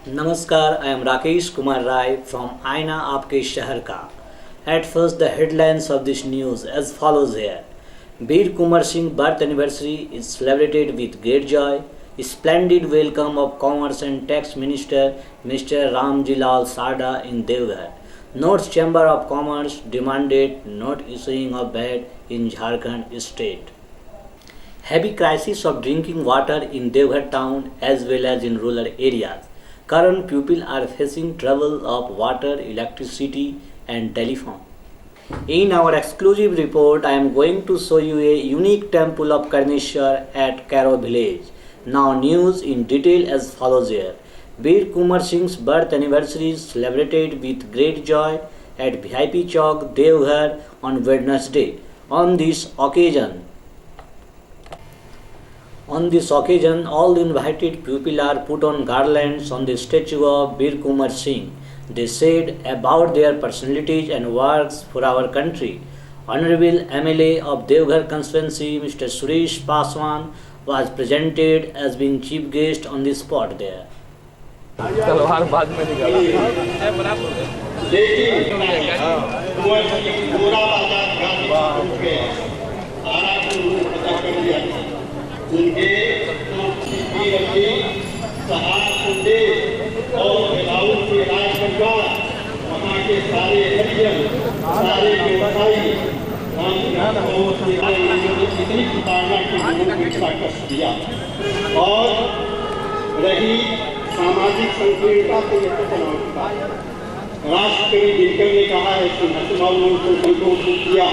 Namaskar, I am Rakesh Kumar Rai from Aina Aapke Shahar Ka. At first, the headlines of this news as follows here. Bir Kumar Singh birth anniversary is celebrated with great joy. Splendid welcome of Commerce and Tax Minister Mr. Ramji Lal Sarda in Devghar. North Chamber of Commerce demanded not issuing of VAT in Jharkhand state. Heavy crisis of drinking water in Devghar town as well as in rural areas. Current people are facing trouble of water, electricity and telephone. In our exclusive report, I am going to show you a unique temple of Karneshwar at Karo village. Now news in detail as follows here. Bir Kumar Singh's birth anniversary is celebrated with great joy at VIP Chowk, Devghar on Wednesday. On this occasion, all invited people are put on garlands on the statue of Bir Kumar Singh. They said about their personalities and works for our country. Honorable MLA of Devghar constituency, Mr. Suresh Paswan, was presented as being chief guest on the spot there. तलवार बाद में निकाला उनके सहारे और बिलाउल के राज परिवार वहाँ के सारे हरिजन सारे व्यवसायी इतनी प्रताड़ना के लोगों को इतना कष्ट दिया और रही सामाजिक संकीर्णता को लेकर तनाव का राष्ट्रपति लिंकन ने कहा है कि नक्सलवादियों को संतोष किया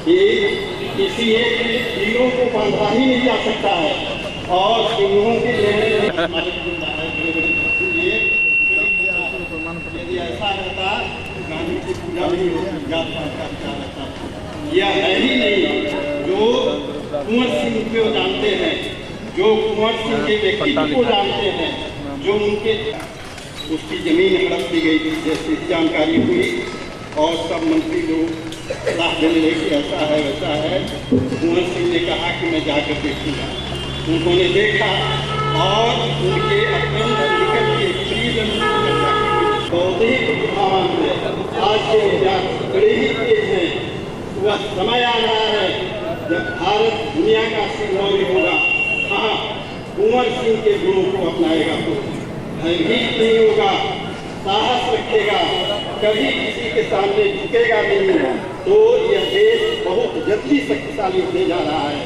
कि किसी एक तीरों को बांधा ही नहीं जा सकता है और सिंहों के यदि ऐसा रहता गांधी की पूजा नहीं होती यह है ही नहीं जो कुंवर सिंह को जानते हैं, जो कुंवर सिंह के व्यक्तित्व को जानते हैं, जो उनके उसकी जमीन हड़प दी गई थी जैसी जानकारी हुई और सब मंत्री लोग सलाह देने लगे कि ऐसा है वैसा है। कुंवर सिंह ने कहा कि मैं जाकर देखूंगा। उन्होंने देखा और उनके अत्यंत निकट के प्रिय बौद्धिक भावान में आज के बड़े ही तेज हैं। वह समय आ रहा है जब भारत दुनिया का सिंह होगा। हाँ, कुंवर सिंह के गुणों को अपनाएगा तो भयभीत नहीं होगा, साहस रखेगा, कभी किसी के सामने झुकेगा नहीं, तो यह देश बहुत जल्दी शक्तिशाली होने जा रहा है।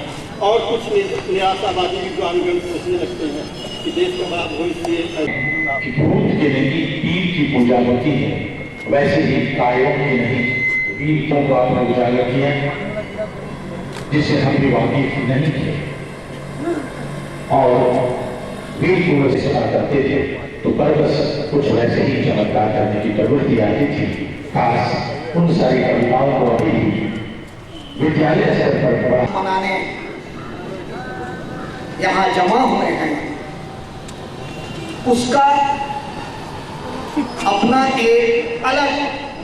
और कुछ निराशावादी विद्वानगण सोचने लगते हैं कि देश का बड़ा भविष्य भूत के नहीं पीर की पूजा होती है, वैसे ही कायों की नहीं पीरतों को आपने उजागर किया जिसे हम भी वाकिफ नहीं थे और वीर कुंवर से सभा करते थे तो पर बस कुछ वैसे ही चमत्कार करने की प्रवृत्ति आती थी। खास उन सारी कविताओं को अभी विद्यालय स्तर पर मनाने यहाँ जमा हुए हैं, उसका अपना एक अलग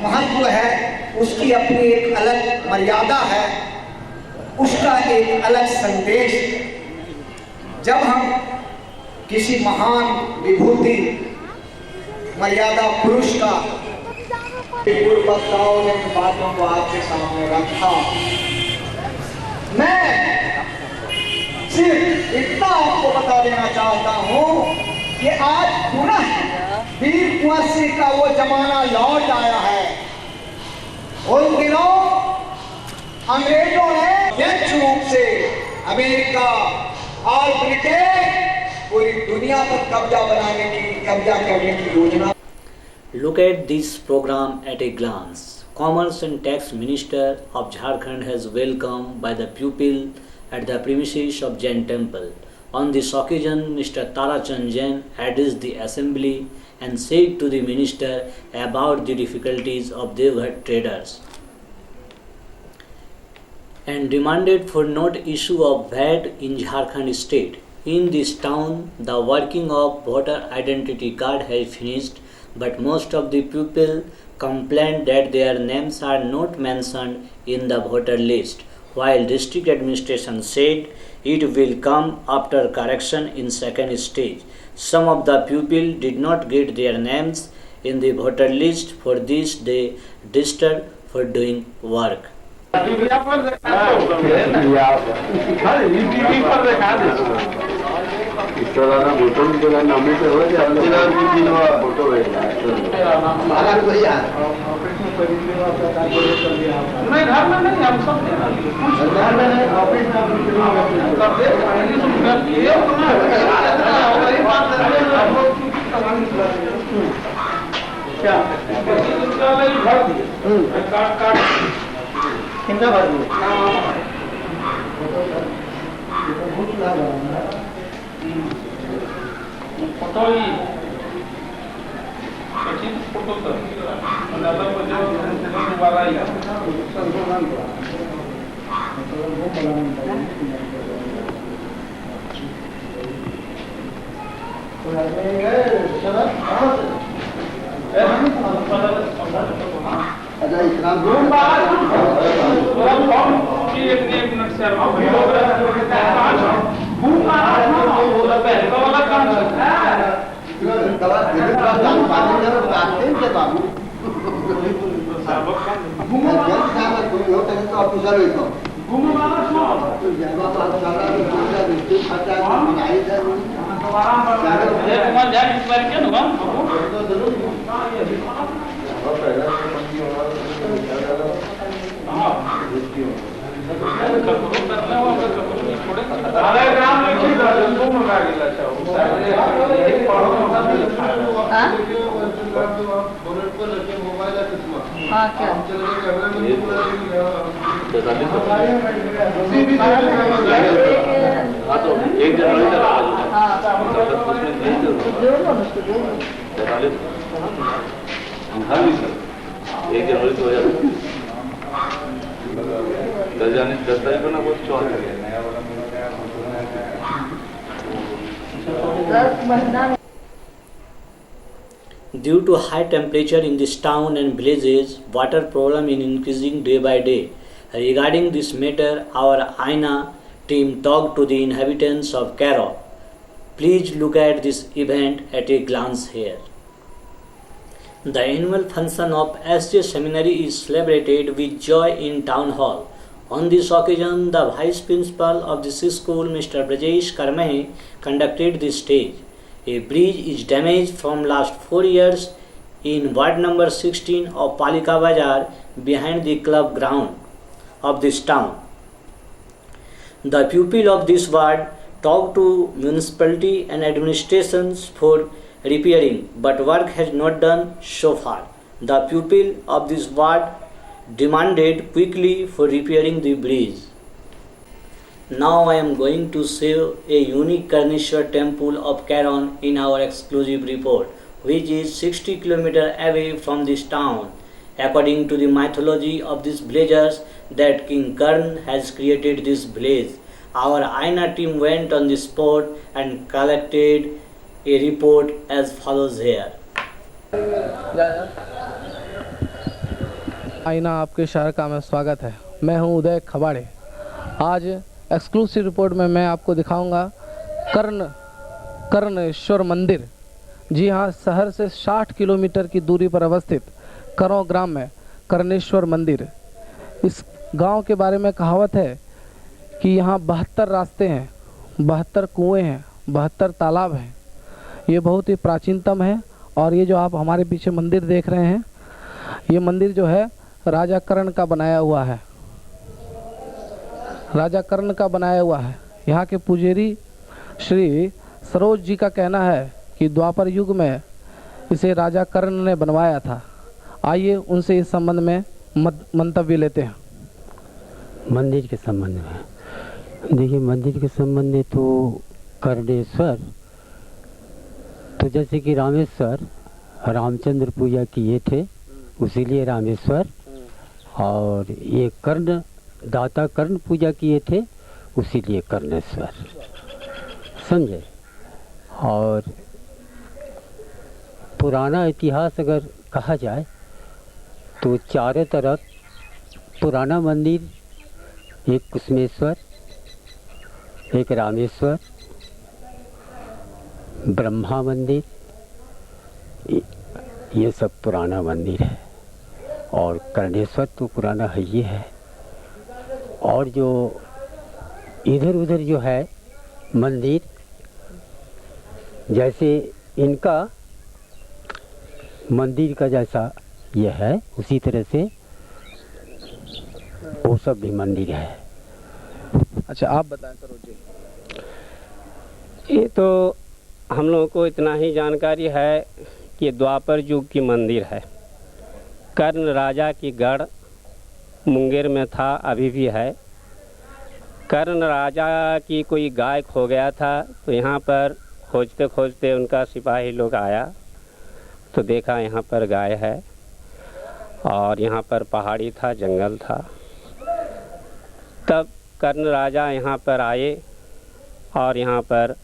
महत्व है, उसकी अपनी एक अलग मर्यादा है, उसका एक अलग संदेश। जब हम किसी महान विभूति मर्यादा पुरुष का पूर्ववक्ताओं ने बातों को आपके सामने रखा, मैं सिर्फ इतना आपको बता देना चाहता हूँ कि आज पुनः वीर कुंवर सिंह का वो जमाना लौट आया है। उन दिनों अंग्रेजों ने यक्ष रूप से अमेरिका और ब्रिटेन पूरी दुनिया पर कब्जा करने की योजना। Look at this program at a glance. Commerce and Tax Minister of Jharkhand has welcomed by the pupil at the premises of Jain Temple. On this occasion, Mr. Tarachand Jain addressed the assembly and said to the minister about the difficulties of Devghar traders and demanded for not issue of VAT in Jharkhand state. In this town, the working of voter identity card has finished, but most of the people complained that their names are not mentioned in the voter list, while district administration said it will come after correction in second stage. Some of the pupils did not get their names in the voter list. For this, they registered for doing work. Due to high temperature in this town and villages, water problem is increasing day by day. Regarding this matter, our Aina team talked to the inhabitants of Karo. Please look at this event at a glance here. The annual function of SJ Seminary is celebrated with joy in Town Hall. On this occasion, the Vice Principal of this school, Mr. Brajesh Karmahe, conducted the stage. A bridge is damaged from last 4 years in ward number 16 of Palika Bazar behind the club ground of this town. The pupil of this ward talked to municipality and administrations for repairing, but work has not done so far. The pupil of this ward demanded quickly for repairing the bridge. Now I am going to show a unique Karneshwar temple of Karon in our exclusive report, which is 60 km away from this town. According to the mythology of these villagers, that King Karn has created this village. Our Aina team went on the spot and collected a report as follows here. आईना आपके शहर का मैं स्वागत है। मैं हूं उदय खबाड़े। आज एक्सक्लूसिव रिपोर्ट में मैं आपको दिखाऊंगा कर्णेश्वर मंदिर। जी हां, शहर से 60 किलोमीटर की दूरी पर अवस्थित करों ग्राम में कर्णेश्वर मंदिर। इस गांव के बारे में कहावत है कि यहाँ 72 रास्ते हैं, 72 कुएं हैं, 72 तालाब हैं। ये बहुत ही प्राचीनतम है। और ये जो आप हमारे पीछे मंदिर देख रहे हैं, ये मंदिर जो है राजा कर्ण का बनाया हुआ है। राजा कर्ण का बनाया हुआ है। यहाँ के पुजारी श्री सरोज जी का कहना है कि द्वापर युग में इसे राजा कर्ण ने बनवाया था। आइए उनसे इस संबंध में मंतव्य लेते हैं। मंदिर के संबंध में देखिए, मंदिर के संबंध में तो कर्णेश्वर, तो जैसे कि रामेश्वर रामचंद्र पूजा किए थे, उसीलिए रामेश्वर। और ये कर्ण, दाता कर्ण पूजा किए थे, उसीलिए कर्णेश्वर, समझे। और पुराना इतिहास अगर कहा जाए तो चारों तरफ पुराना मंदिर, एक कुसुमेश्वर, एक रामेश्वर, ब्रह्मा मंदिर, ये सब पुराना मंदिर है। और कर्णेश्वर तो पुराना है ही है। और जो इधर उधर जो है मंदिर, जैसे इनका मंदिर का जैसा यह है, उसी तरह से वो सब भी मंदिर है। अच्छा, आप बताएं सरोज जी। ये तो हम लोगों को इतना ही जानकारी है कि द्वापर युग की मंदिर है। कर्ण राजा की गढ़ मुंगेर में था, अभी भी है। कर्ण राजा की कोई गाय खो गया था, तो यहाँ पर खोजते खोजते उनका सिपाही लोग आया तो देखा यहाँ पर गाय है। और यहाँ पर पहाड़ी था, जंगल था। तब कर्ण राजा यहाँ पर आए और यहाँ पर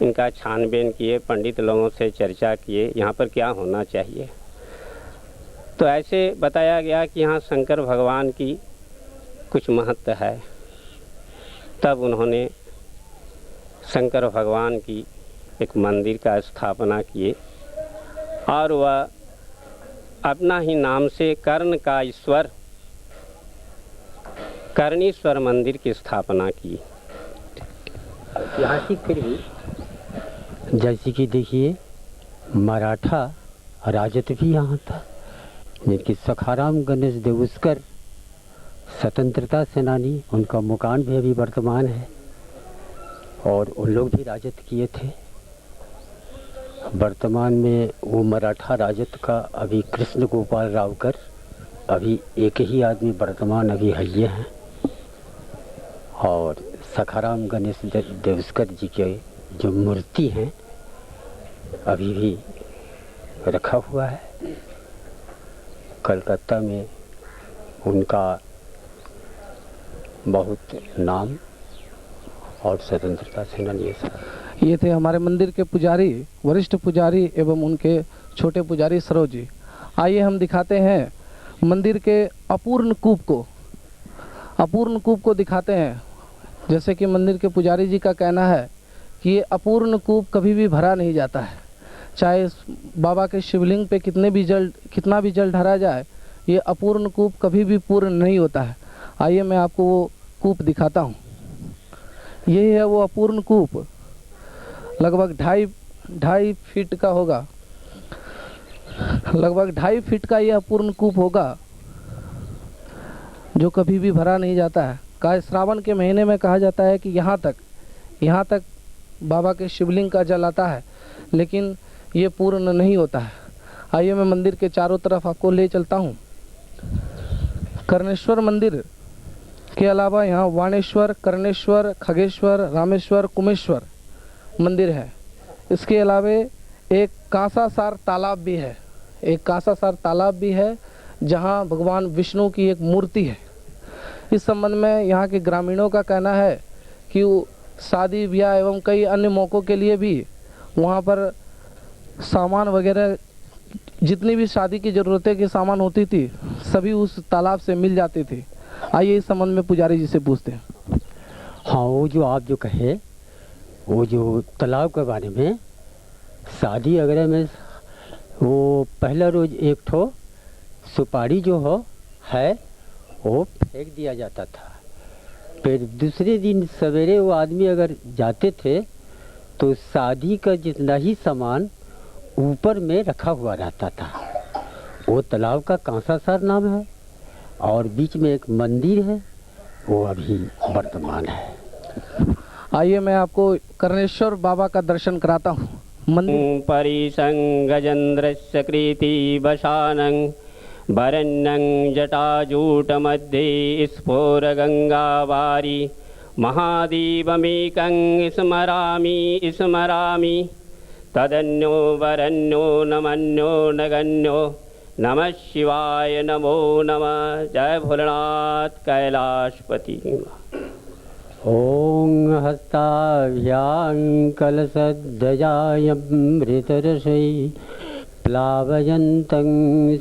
इनका छानबीन किए, पंडित लोगों से चर्चा किए यहाँ पर क्या होना चाहिए। तो ऐसे बताया गया कि यहाँ शंकर भगवान की कुछ महत्व है। तब उन्होंने शंकर भगवान की एक मंदिर का स्थापना किए और वह अपना ही नाम से कर्ण का ईश्वर कर्णेश्वर मंदिर की स्थापना की। ऐतिहासिक फिर भी जैसे कि देखिए मराठा राजत भी यहाँ था, जिनकी सखाराम गणेश देवस्कर स्वतंत्रता सेनानी, उनका मुकाम भी अभी वर्तमान है। और उन लोग भी राजत किए थे। वर्तमान में वो मराठा राजत का अभी कृष्ण गोपाल रावकर, अभी एक ही आदमी वर्तमान अभी हइये हैं। और सखाराम गणेश देवस्कर जी के जो मूर्ति हैं अभी भी रखा हुआ है। कलकत्ता में उनका बहुत नाम और स्वतंत्रता सेनानी है। ये थे हमारे मंदिर के पुजारी, वरिष्ठ पुजारी एवं उनके छोटे पुजारी सरोज जी। आइए हम दिखाते हैं मंदिर के अपूर्ण कूप को दिखाते हैं। जैसे कि मंदिर के पुजारी जी का कहना है कि ये अपूर्ण कूप कभी भी भरा नहीं जाता है। चाहे बाबा के शिवलिंग पे कितना भी जल ढारा जाए, ये अपूर्ण कूप कभी भी पूर्ण नहीं होता है। आइए मैं आपको वो कूप दिखाता हूँ। यही है वो अपूर्ण कूप, लगभग ढाई फीट का होगा। लगभग 2.5 फीट का ये अपूर्ण कूप होगा जो कभी भी भरा नहीं जाता है। श्रावण के महीने में कहा जाता है कि यहाँ तक बाबा के शिवलिंग का जल आता है, लेकिन ये पूर्ण नहीं होता है। आइए मैं मंदिर के चारों तरफ आपको ले चलता हूँ। कर्णेश्वर मंदिर के अलावा यहाँ वाणेश्वर, कर्णेश्वर, खगेश्वर, रामेश्वर, कुमेश्वर मंदिर है। इसके अलावा एक कांसासार तालाब भी है जहाँ भगवान विष्णु की एक मूर्ति है। इस संबंध में यहाँ के ग्रामीणों का कहना है कि शादी ब्याह एवं कई अन्य मौक़ों के लिए भी वहाँ पर सामान वगैरह, जितनी भी शादी की ज़रूरतें की सामान होती थी, सभी उस तालाब से मिल जाती थी। आइए इस संबंध में पुजारी जी से पूछते हैं। हाँ, वो जो आप जो कहे, वो जो तालाब के बारे में, शादी वगैरह में वो पहला रोज एक ठो सुपारी जो है वो फेंक दिया जाता था। फिर दूसरे दिन सवेरे वो आदमी अगर जाते थे तो शादी का जितना ही सामान ऊपर में रखा हुआ रहता था। वो तालाब का कांसासार नाम है और बीच में एक मंदिर है, वो अभी वर्तमान है। आइए मैं आपको कर्णेश्वर बाबा का दर्शन कराता हूँ। मंदिर परिसंग गजेन्द्रस्य कृति वशानं वरन्नं जटाजूट मध्ये स्फोर गंगावारी महादेवमेकं स्मरामि तदन्यो वरन्यो नमन्यो नगन्यो नमः शिवाय नमो नमः। जय भोलेनाथ कैलाशपति। ओं हस्ताभ्यां कलशध्वजामृतरसै प्लावयन्तं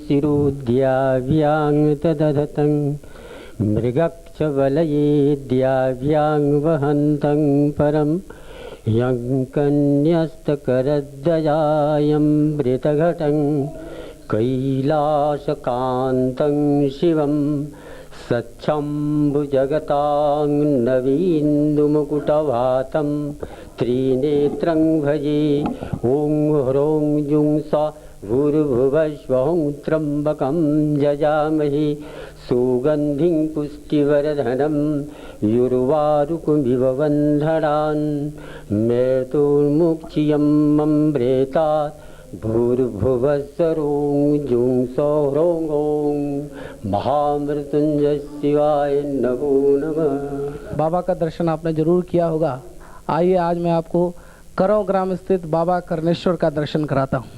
शिरोद्याभ्यां तदधतं मृगक्षवलयेद्याभ्यां वहन्तं परं यं कन्यस्तकरद्दयायमृतघटं कैलासकान्तं शिवं सच्छम्भुजगतां नवीन्दुमुकुटभातं त्रिनेत्रं भजे। ॐ ह्रौं जुं सा भूर्भुवस्वं त्र्यम्बकं जजामहे सुगन्धिं पुष्टिवर्धनं युर्वारुकमिव बन्धनान् मृत्युर्मुक्षयममृतात् भूर्भुवस्सरों जुं सौरों ॐ महामृत्युंजय शिवाय नमो नमः। बाबा का दर्शन आपने जरूर किया होगा। आइए आज मैं आपको करौ ग्राम स्थित बाबा कर्णेश्वर का दर्शन कराता हूँ।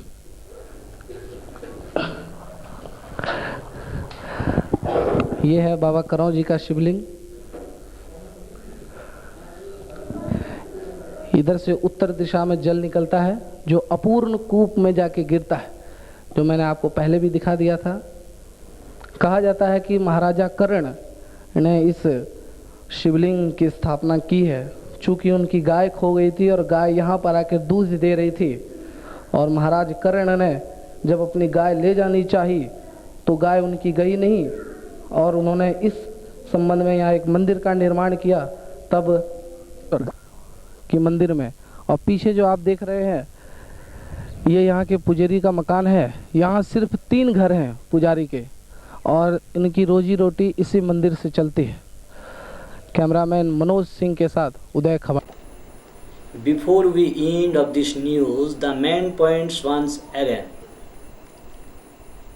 ये है बाबा करौ जी का शिवलिंग। इधर से उत्तर दिशा में जल निकलता है जो अपूर्ण कूप में जाके गिरता है, जो मैंने आपको पहले भी दिखा दिया था। कहा जाता है कि महाराजा कर्ण ने इस शिवलिंग की स्थापना की है। चूंकि उनकी गाय खो गई थी और गाय यहाँ पर आकर दूध दे रही थी, और महाराज कर्ण ने जब अपनी गाय ले जानी चाही तो गाय उनकी गई नहीं, और उन्होंने इस संबंध में यहाँ एक मंदिर का निर्माण किया तब कि मंदिर में। और पीछे जो आप देख रहे हैं ये यहाँ के पुजारी का मकान है। यहाँ सिर्फ 3 घर हैं पुजारी के, और इनकी रोजी रोटी इसी मंदिर से चलती है। कैमरामैन मनोज सिंह के साथ उदय खबर। Before we end of this news, the main points once again.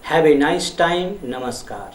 Have a nice time. Namaskar.